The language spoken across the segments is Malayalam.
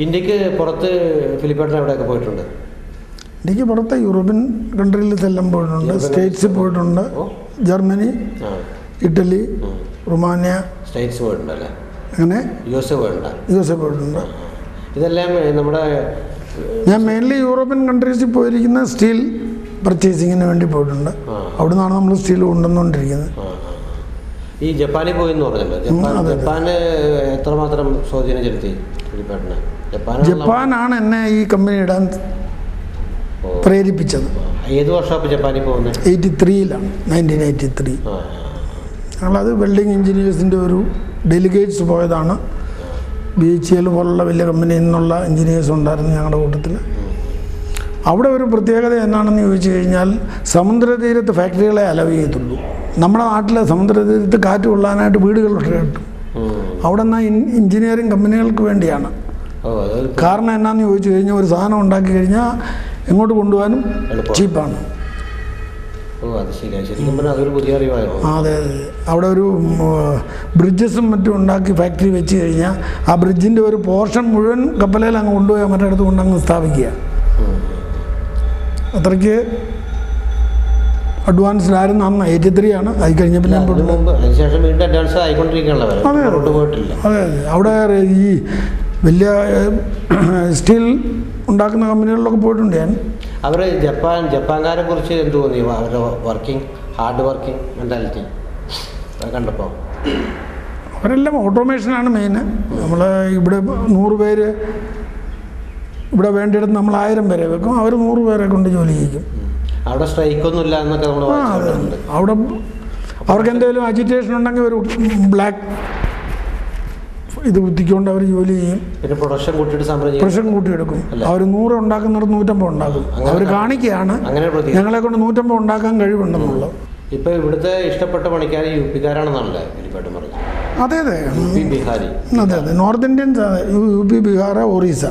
ഇന്ത്യക്ക് പുറത്ത് ഫിലിപ്പേട്ടൻ എവിടെയൊക്കെ പോയിട്ടുണ്ട്? ഇന്ത്യക്ക് പുറത്ത് യൂറോപ്യൻ കൺട്രിയിലെല്ലാം പോയിട്ടുണ്ട്, സ്റ്റേറ്റ്സിൽ പോയിട്ടുണ്ട്, ജർമ്മനി, ഇറ്റലി, റുമാനിയ. സ്റ്റേറ്റ്സ് പോയിട്ടുണ്ടല്ലേ? അങ്ങനെ USA പോയിട്ടുണ്ട്. USA പോയിട്ടുണ്ട്. ഇതെല്ലാം നമ്മുടെ ഞാൻ മെയിൻലി യൂറോപ്യൻ കൺട്രീസിൽ പോയിരിക്കുന്ന സ്റ്റീൽ പർച്ചേസിങ്ങിന് വേണ്ടി പോയിട്ടുണ്ട്. അവിടെ നിന്നാണ് നമ്മൾ സ്റ്റീൽ കൊണ്ടുവന്നുകൊണ്ടിരിക്കുന്നത്. ഈ ജപ്പാനിൽ പോയെന്ന് പറഞ്ഞല്ലോ, ജപ്പാന് എത്രമാത്രം സ്വാധീനം ചെലുത്തി ഫിലിപ്പേട്ടന്? ജപ്പാനാണ് എന്നെ ഈ കമ്പനി ഇടാൻ പ്രേരിപ്പിച്ചത്. ഏത് വർഷമാണ് ജപ്പാനിൽ പോകുന്നത്? 83-ലാണ്, 1983. ഞങ്ങളത് വെൽഡിങ് എഞ്ചിനീയേഴ്സിൻ്റെ ഒരു ഡെലിഗേറ്റ്സ് പോയതാണ്. BHEL പോലുള്ള വലിയ കമ്പനിയിൽ നിന്നുള്ള എഞ്ചിനീയേഴ്സ് ഉണ്ടായിരുന്നു ഞങ്ങളുടെ കൂട്ടത്തിൽ. അവിടെ ഒരു പ്രത്യേകത എന്നാണെന്ന് ചോദിച്ചു കഴിഞ്ഞാൽ, സമുദ്രതീരത്ത് ഫാക്ടറികളെ അലവ് ചെയ്യത്തുള്ളൂ. നമ്മുടെ നാട്ടിലെ സമുദ്രതീരത്ത് കാറ്റ് കൊള്ളാനായിട്ട് വീടുകളൊക്കെ കിട്ടും. അവിടെ നിന്നാൽ എഞ്ചിനീയറിങ് കമ്പനികൾക്ക് വേണ്ടിയാണ്. കാരണം എന്നാന്ന് ചോദിച്ചു കഴിഞ്ഞാൽ, ഒരു സാധനം ഉണ്ടാക്കി കഴിഞ്ഞാൽ എങ്ങോട്ട് കൊണ്ടുപോകാനും ചീപ്പാണ്. അതെ അതെ. അവിടെ ഒരു ബ്രിഡ്ജസും മറ്റും ഉണ്ടാക്കി ഫാക്ടറി വെച്ച് കഴിഞ്ഞാൽ ആ ബ്രിഡ്ജിൻ്റെ ഒരു പോർഷൻ മുഴുവൻ കപ്പലയിൽ അങ്ങ് കൊണ്ടുപോയി മറ്റടുത്ത് കൊണ്ടങ്ങ് സ്ഥാപിക്കുക. അത്രയ്ക്ക് അഡ്വാൻസ്ഡ് ആയിരുന്നു അന്ന്. 83-ആണ്. അത് കഴിഞ്ഞ പിന്നെ അതെ അതെ. അവിടെ ഈ വലിയ സ്റ്റീൽ ഉണ്ടാക്കുന്ന കമ്പനികളിലൊക്കെ പോയിട്ടുണ്ട് ഞാൻ. അവർ ജപ്പാൻകാരെ കുറിച്ച് എന്ത് തോന്നി? അവരുടെ ഹാർഡ് വർക്കിംഗ് മെൻറ്റാലിറ്റി കണ്ടപ്പോൾ? അവരെല്ലാം ഓട്ടോമേഷനാണ് മെയിൻ. നമ്മൾ ഇവിടെ 100 പേര് ഇവിടെ വേണ്ടിയിടത്ത് നമ്മൾ 1000 പേരെ വെക്കും, അവർ 100 പേരെ കൊണ്ട് ജോലി ചെയ്യിക്കും. അവിടെ സ്ട്രൈക്കൊന്നുമില്ല എന്നൊക്കെ നമ്മൾ അവിടെ അവർക്ക് എന്തെങ്കിലും അജിറ്റേഷൻ ഉണ്ടെങ്കിൽ ഒരു ബ്ലാക്ക് ഇത് കുത്തിക്കൊണ്ട് അവർ ജോലി ചെയ്യും. പിന്നെ പ്രൊഡക്ഷൻ കൂട്ടിയെടുക്കും. അവർ 100 ഉണ്ടാക്കുന്നിടത്ത് 150 ഉണ്ടാക്കും. അവർ കാണിക്കുകയാണ് ഞങ്ങളെ കൊണ്ട് 150 ഉണ്ടാക്കാൻ കഴിവുണ്ടെന്നുള്ളത്. ഇപ്പൊ ഇവിടുത്തെ ഇഷ്ടപ്പെട്ട പണിക്കാർ UP-കാരാണെന്നാണല്ലേ ഫിലിപ്പേട്ടൻ പറഞ്ഞത്? അതെ അതെ. ബീഹാരി. അതെ അതെ. North Indians, UP, Bihar, Orissa,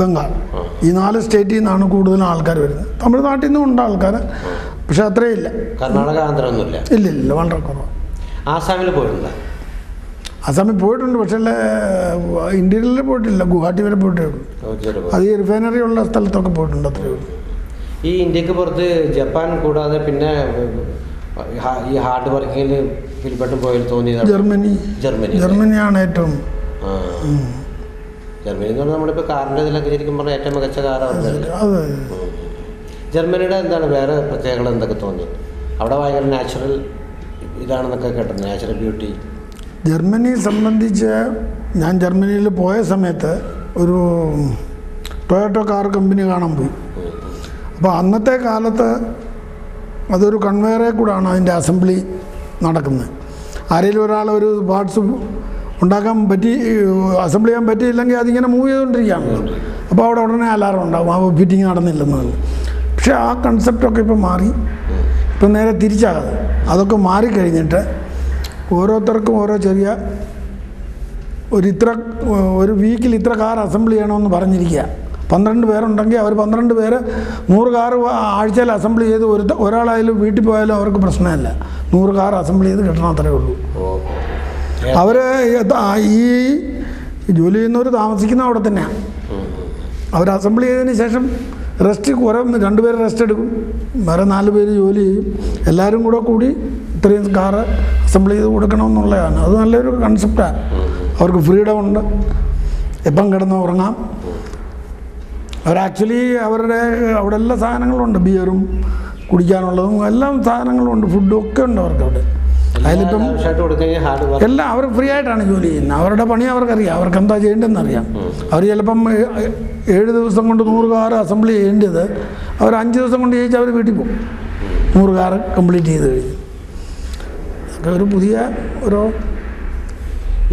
Bengal, ഈ 4 സ്റ്റേറ്റിൽ നിന്നാണ് കൂടുതലും ആൾക്കാർ വരുന്നത്. തമിഴ്നാട്ടിൽ നിന്നും ഉണ്ട് ആൾക്കാർ, പക്ഷെ അത്രയും ഇല്ല. കർണാടക, ആന്ധ്ര ഒന്നുമില്ല? ഇല്ല, വളരെ കുറവ്. ആസാമിൽ പോയിട്ടുണ്ട്? ആസാമിൽ പോയിട്ടുണ്ട്, പക്ഷേ ഇന്ത്യയിൽ പോയിട്ടില്ല. ഗുവാഹട്ടി വരെ പോയിട്ടേ ഉള്ളൂ. അത് ഈ റിഫൈനറി ഉള്ള സ്ഥലത്തൊക്കെ പോയിട്ടുണ്ട്, അത്രയേ ഉള്ളൂ. ഈ ഇന്ത്യക്ക് പുറത്ത് ജപ്പാൻ കൂടാതെ പിന്നെ ഈ ഹാർഡ് വർക്കിങ്ങിൽ ഫിലിപ്പേട്ടൻ പോയാൽ തോന്നിയത്? ജർമ്മനിയാണ് ഏറ്റവും. ജർമ്മനി എന്ന് പറഞ്ഞാൽ നമ്മളിപ്പോൾ കാറിൻ്റെ ഇതിലൊക്കെ ശരിക്കും പറഞ്ഞാൽ ഏറ്റവും മികച്ച കാറാണ്. ജർമ്മനിയുടെ എന്താണ് വേറെ പ്രത്യേകത എന്തൊക്കെ തോന്നി? അവിടെ ഭയങ്കര നാച്ചുറൽ ഇതാണെന്നൊക്കെ കേട്ടത്, നാച്ചുറൽ ബ്യൂട്ടി. ജർമ്മനിയെ സംബന്ധിച്ച് ഞാൻ ജർമ്മനിയിൽ പോയ സമയത്ത് ഒരു ടൊയോട്ടോ കാർ കമ്പനി കാണാൻ പോയി. അപ്പോൾ അന്നത്തെ കാലത്ത് അതൊരു കൺവെയറിൽ കൂടാണ് അതിൻ്റെ അസംബ്ലി നടക്കുന്നത്. ആരെങ്കിലും ഒരാൾ ഒരു പാർട്സ് ഉണ്ടാക്കാൻ അസംബിൾ ചെയ്യാൻ പറ്റിയില്ലെങ്കിൽ അതിങ്ങനെ മൂവ് ചെയ്തുകൊണ്ടിരിക്കുകയാണ്. അപ്പോൾ അവിടെ ഉടനെ അലാറം ഉണ്ടാകും, ആ ഫിറ്റിങ് നടന്നില്ലെന്നാണ്. പക്ഷേ ആ കൺസെപ്റ്റൊക്കെ ഇപ്പം മാറി. ഇപ്പം നേരെ തിരിച്ചാകാതെ അതൊക്കെ മാറിക്കഴിഞ്ഞിട്ട് ഓരോരുത്തർക്കും ഓരോ ചെറിയ ഒരു വീക്കിൽ ഇത്ര കാർ അസംബിൾ ചെയ്യണമെന്ന് പറഞ്ഞിരിക്കുക. 12 പേരുണ്ടെങ്കിൽ അവർ 12 പേര് 100 കാർ ആഴ്ചയിൽ അസംബിൾ ചെയ്ത് ഒരാളായാലും വീട്ടിൽ പോയാലും അവർക്ക് പ്രശ്നമില്ല. 100 കാർ അസംബിൾ ചെയ്ത് കിട്ടണം, അത്രേ ഉള്ളൂ. അവർ ഈ ജോലി ചെയ്യുന്നവർ താമസിക്കുന്ന അവിടെ തന്നെയാണ്. അവർ അസംബിൾ ചെയ്തതിന് ശേഷം റെസ്റ്റ് 2 പേര് റെസ്റ്റ് എടുക്കും, വേറെ 4 പേര് ജോലി ചെയ്യും. എല്ലാവരും കൂടി ഇത്രയും കാറ് അസംബിൾ ചെയ്ത് കൊടുക്കണമെന്നുള്ളതാണ്. അത് നല്ലൊരു കൺസെപ്റ്റാണ്. അവർക്ക് ഫ്രീഡം ഉണ്ട്, എപ്പം കിടന്ന് ഉറങ്ങാം. അവർ ആക്ച്വലി അവിടെ എല്ലാ സാധനങ്ങളുണ്ട്, ബിയറും കുടിക്കാനുള്ളതും എല്ലാം സാധനങ്ങളുണ്ട്, ഫുഡും ഒക്കെ ഉണ്ട് അവർക്ക് അവിടെ. അതിലിപ്പം എല്ലാം അവർ ഫ്രീ ആയിട്ടാണ് ജോലി ചെയ്യുന്നത്. അവരുടെ പണി അവർക്കറിയാം, അവർക്ക് എന്താ ചെയ്യേണ്ടതെന്ന് അറിയാം. അവർ ചിലപ്പം 7 ദിവസം കൊണ്ട് 100 കാർ അസംബിൾ ചെയ്യേണ്ടത് അവർ 5 ദിവസം കൊണ്ട് ചെയ്യിച്ച് അവർ വീട്ടിൽ പോകും, 100 കാർ കംപ്ലീറ്റ് ചെയ്ത് കഴിഞ്ഞ്. അതൊക്കെ ഒരു പുതിയ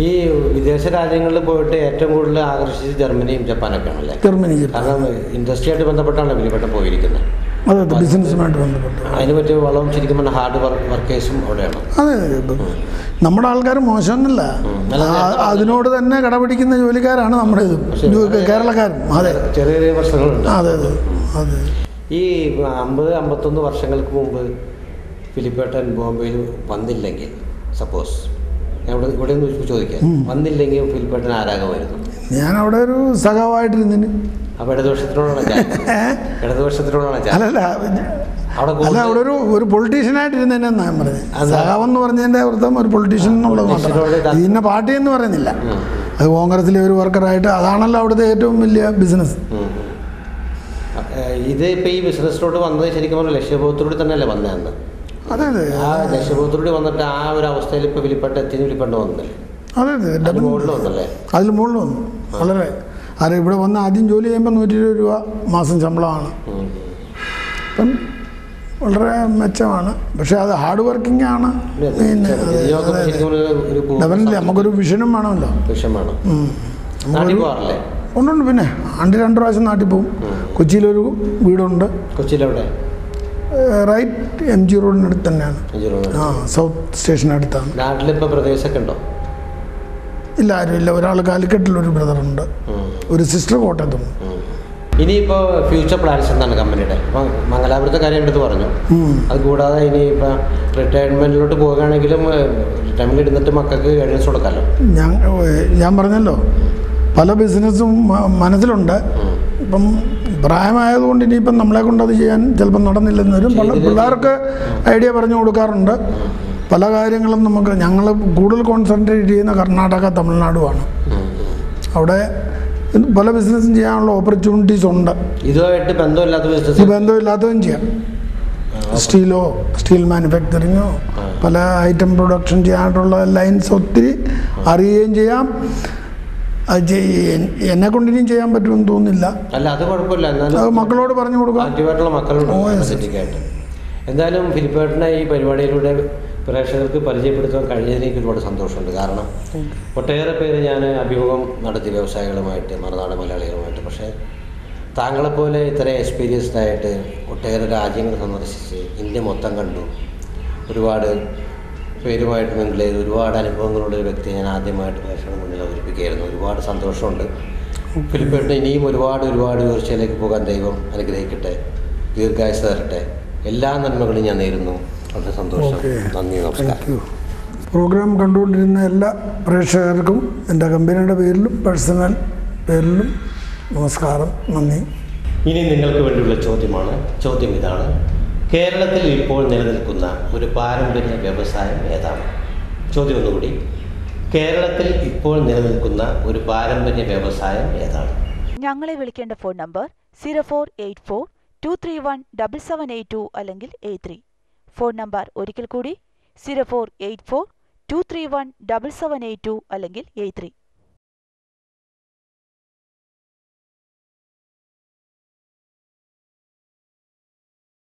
ഈ വിദേശ രാജ്യങ്ങളിൽ പോയിട്ട് ഏറ്റവും കൂടുതൽ ആകർഷിച്ച് ജർമ്മനിയും ജപ്പാനൊക്കെ ആണല്ലേ? കാരണം ഇൻഡസ്ട്രിയായിട്ട് ബന്ധപ്പെട്ടാണ് ഫിലിപ്പേട്ടൻ പോയിരിക്കുന്നത്. അതെ, ബിസിനസ്സുമായിട്ട് ബന്ധപ്പെട്ട് അതിന് പറ്റിയ വളവും ശരിക്കും ഹാർഡ് വർക്കേഴ്സും അവിടെയാണ്. അതെ, നമ്മുടെ ആൾക്കാർ മോശമൊന്നുമില്ല, അതിനോട് തന്നെ കടപിടിക്കുന്ന ജോലിക്കാരാണ് നമ്മുടെ കേരളക്കാരും. അതെ, ചെറിയ ചെറിയ പ്രശ്നങ്ങളുണ്ട്. അതെ അതെ അതെ. ഈ 50-51 വർഷങ്ങൾക്ക് മുമ്പ് ഫിലിപ്പേട്ടൻ ബോംബെയിൽ വന്നില്ലെങ്കിൽ സപ്പോസ് ഇവിടെ നിന്ന് ചോദിക്കാം, വന്നില്ലെങ്കിൽ ഫിലിപ്പേട്ടൻ ആരാകുമായിരുന്നു? ഞാൻ അവിടെ ഒരു സഖാവായിട്ടിരുന്നതിന്. അപ്പോൾ ഇടതുപക്ഷത്തിനോടാണ് അല്ലല്ല അല്ല, അവിടെ ഒരു പൊളിറ്റീഷ്യനായിട്ടിരുന്നതിനെ ഞാൻ പറഞ്ഞത്. സഖാവെന്ന് പറഞ്ഞതിൻ്റെ അർത്ഥം ഒരു പൊളിറ്റീഷ്യൻ എന്നുള്ളത് മാത്രം. ഇതിൻ്റെ പാർട്ടി എന്ന് പറയുന്നില്ല, അത് കോൺഗ്രസിലെ ഒരു വർക്കറായിട്ട്. അതാണല്ലോ അവിടുത്തെ ഏറ്റവും വലിയ ബിസിനസ്. ഇത് ഇപ്പോൾ ഈ ബിസിനസ്സിലോട്ട് വന്നത് ശരിക്കും പറഞ്ഞാൽ ലക്ഷ്യബോധത്തോടെ തന്നെയല്ലേ വന്നതെന്ന്? അതെ അതെ, ആ ലക്ഷ്യബോധത്തോടെ വന്നിട്ട് ആ ഒരു അവസ്ഥയിൽ ഇപ്പോൾ വിളിപ്പെട്ട് വന്നില്ലേ? അതെ അതെ, മുകളിൽ വന്നല്ലേ? അതിൽ മുകളിൽ വന്നു. വളരെ ഇവിടെ വന്ന് ആദ്യം ജോലി ചെയ്യുമ്പോൾ 120 രൂപ മാസം ശമ്പളമാണ്. അപ്പം വളരെ മെച്ചമാണ്. പക്ഷെ അത് ഹാർഡ് വർക്കിംഗ് ആണ്. പിന്നെ ഡെഫിനറ്റ്ലി നമുക്കൊരു വിഷനും വേണമല്ലോ. ഉണ്ട്. പിന്നെ 2 പ്രാവശ്യം നാട്ടിൽ പോകും. കൊച്ചിയിലൊരു വീടുണ്ട്. കൊച്ചിയിലെവിടെ? റൈറ്റ് MG റോഡിനടുത്ത് തന്നെയാണ്. സൗത്ത് സ്റ്റേഷനടുത്താണ്. നാട്ടിലിപ്പോൾ പ്രദേശമൊക്കെ ഉണ്ടോ? ഇല്ല, ആരുമില്ല. ഒരാൾ കാലിക്കട്ടിലൊരു ബ്രദറുണ്ട്, ഒരു സിസ്റ്റർ കോട്ടയത്തുണ്ട്. ഇനിയിപ്പോൾ ഫ്യൂച്ചർ പ്ലാൻസ് എന്താണ് കമ്പനിയുടെ? ഇപ്പം മംഗലാപുരത്തെ കാര്യം എടുത്ത് പറഞ്ഞു. അത് കൂടാതെ ഇനിയിപ്പോൾ റിട്ടയർമെൻറ്റിലോട്ട് പോകുകയാണെങ്കിലും റിട്ടയർമെൻറ്റ് എടുത്തിട്ട് മക്കൾക്ക് ഗൈഡൻസ് കൊടുക്കാമല്ലോ. ഞാൻ പറഞ്ഞല്ലോ, പല ബിസിനസ്സും മനസ്സിലുണ്ട്. ഇപ്പം പ്രായമായതുകൊണ്ട് ഇനിയിപ്പം നമ്മളെ കൊണ്ട് അത് ചെയ്യാൻ ചിലപ്പം നടന്നില്ലെന്ന് വരും. പിള്ളേർക്ക് ഐഡിയ പറഞ്ഞു കൊടുക്കാറുണ്ട്. പല കാര്യങ്ങളും ഞങ്ങൾ കൂടുതൽ കോൺസെൻട്രേറ്റ് ചെയ്യുന്ന കർണാടക, തമിഴ്നാടുമാണ്. അവിടെ പല ബിസിനസ്സും ചെയ്യാനുള്ള ഓപ്പർച്യൂണിറ്റീസ് ഉണ്ട്. ഇതുമായിട്ട് ബന്ധമില്ലാത്തതും ചെയ്യാം. സ്റ്റീൽ മാനുഫാക്ചറിങ്ങോ പല ഐറ്റം പ്രൊഡക്ഷൻ ചെയ്യാനായിട്ടുള്ള ലൈൻസ് ഒത്തിരി അറിയുകയും ചെയ്യാം. അത് എന്നെ കൊണ്ടിനും ചെയ്യാൻ പറ്റുമെന്ന് തോന്നുന്നില്ല. അത് മക്കളോട് പറഞ്ഞു കൊടുക്കാം. എന്തായാലും ഫിലിപ്പേട്ടനെ ഈ പരിപാടിയിലൂടെ പ്രേക്ഷകർക്ക് പരിചയപ്പെടുത്താൻ കഴിഞ്ഞതിന് എനിക്ക് ഒരുപാട് സന്തോഷമുണ്ട്. കാരണം ഒട്ടേറെ പേര് ഞാൻ അഭിമുഖം നടത്തി, വ്യവസായികളുമായിട്ട്, മറുനാട് മലയാളികളുമായിട്ട്. പക്ഷേ താങ്കളെപ്പോലെ ഇത്ര എക്സ്പീരിയൻസ്ഡ് ആയിട്ട് ഒട്ടേറെ രാജ്യങ്ങൾ സന്ദർശിച്ച് ഇന്ത്യ മൊത്തം കണ്ടു, ഒരുപാട് പേരുമായിട്ട് മിങ്കിൾ ചെയ്ത് ഒരുപാട് അനുഭവങ്ങളുള്ളൊരു വ്യക്തിയെ ഞാൻ ആദ്യമായിട്ട് പ്രേക്ഷകരുടെ മുന്നിൽ അവതരിപ്പിക്കുകയായിരുന്നു. ഒരുപാട് സന്തോഷമുണ്ട്. ഫിലിപ്പേട്ടന് ഇനിയും ഒരുപാട് ഉയർച്ചയിലേക്ക് പോകാൻ ദൈവം അനുഗ്രഹിക്കട്ടെ, ദീർഘായുസ്സ് തരട്ടെ. എല്ലാ നന്മകളും ഞാൻ നേരുന്നു. വളരെ സന്തോഷം. നന്ദി, നമസ്കാരം. പ്രോഗ്രാം കണ്ടുകൊണ്ടിരുന്ന എല്ലാ പ്രേക്ഷകർക്കും എൻ്റെ കമ്പനിയുടെ പേരിലും പേഴ്സണൽ പേരിലും നമസ്കാരം, നന്ദി. ഇനി നിങ്ങൾക്ക് വേണ്ടിയുള്ള ചോദ്യമാണ്. ചോദ്യം ഇതാണ്: കേരളത്തിൽ ഇപ്പോൾ നിലനിൽക്കുന്ന ഒരു പാരമ്പര്യ വ്യവസായം ഏതാണ്? ചോദ്യം ഒന്നുകൂടി: കേരളത്തിൽ ഇപ്പോൾ നിലനിൽക്കുന്ന ഒരു പാരമ്പര്യ വ്യവസായം ഏതാണ്? ഞങ്ങളെ വിളിക്കേണ്ട ഫോൺ നമ്പർ 0484-231-7782 അല്ലെങ്കിൽ 83. ഫോൺ നമ്പർ ഒരിക്കൽ കൂടി 0484-231-7782 അല്ലെങ്കിൽ 83.